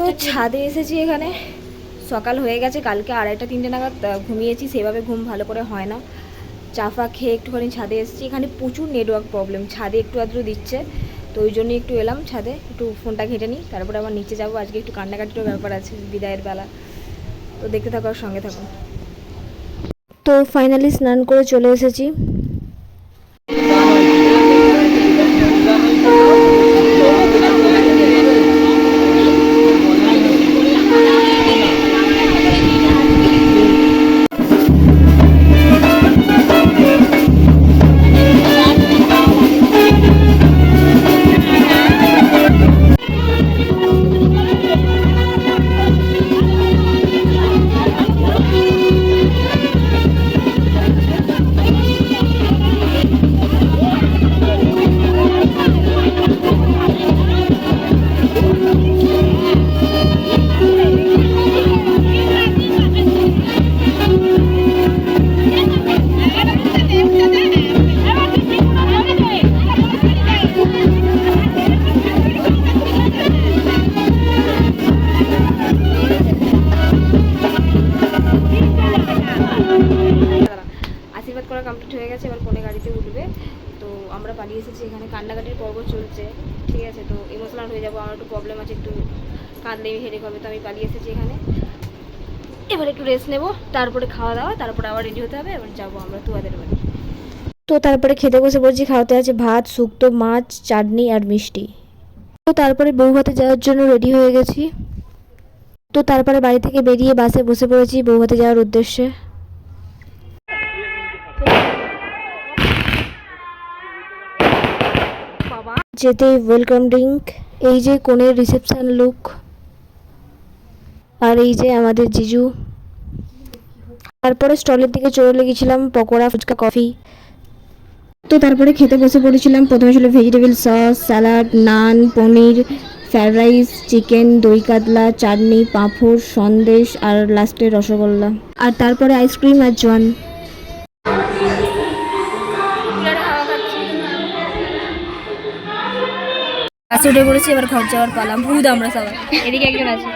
তো ছাদে এসেছি, এখানে সকাল হয়ে গেছে। কালকে 2:30-3টে নাগাদ ঘুমিয়েছি, সেভাবে ঘুম ভালো করে হয় না। চাফা খেয়ে একটুখানি ছাদে এসেছি। এখানে প্রচুর নেটওয়ার্ক প্রবলেম, ছাদে একটু আধটু দিচ্ছে, তো ওই জন্যই একটু এলাম ছাদে, একটু ফোনটা ঘেঁটে নিই, তারপরে আবার নিচে যাবো। আজকে একটু কান্নাকাটিরও ব্যাপার আছে, বিদায়ের বেলা, তো দেখতে থাকো আর সঙ্গে থাকো। তো ফাইনালি স্নান করে চলে এসেছি। আশীর্বাদ করা কমপ্লিট হয়ে গেছে, এবার কোনে গাড়িতে উঠবে। তো আমরা পালিয়ে এসেছি, এখানে কান্নাকাটির পর্ব চলছে, ঠিক আছে। তো ইমোশনাল হয়ে যাবো, আমার একটু প্রবলেম আছে, একটু কাঁদলে হেডেক হবে, তো আমি পালিয়ে এসেছি এখানে। এবার একটু রেস্ট নেবো, তারপরে খাওয়া দাওয়া, তারপরে আবার রেডি হতে হবে, এবার যাবো আমরা তুয়াদের বাড়ি। তো তারপরে খেতে বসে পড়ছি। খাওয়াতে আছে ভাত, শুক্তো, মাছ, চাটনি আর মিষ্টি। তো তারপরে বৌভাতে যাওয়ার জন্য রেডি হয়ে গেছি। তো তারপরে বাড়ি থেকে বেরিয়ে বাসে বসে পড়েছি বৌভাতে যাওয়ার উদ্দেশ্যে। যেতেই ওয়েলকাম ড্রিঙ্ক, এই যে কোণের রিসেপশন লুক, আর এই যে আমাদের জিজু। তারপরে স্টলের দিকে চলে গেছিলাম, পকোড়া, ফুচকা, কফি। তো তারপরে খেতে বসে পড়েছিলাম। প্রথমে ছিল ভেজিটেবল সস, স্যালাড, নান, পনির, ফ্রাইড রাইস, চিকেন, দই কাতলা, চাটনি, পাঁপড়, সন্দেশ আর লাস্টে রসগোল্লা, আর তারপরে আইসক্রিম আর জোয়ান। বাসে উঠে পড়েছি, এবার ঘর যাওয়ার পালা। ভূত আমরা সবাই, এদিকে একজন আছে।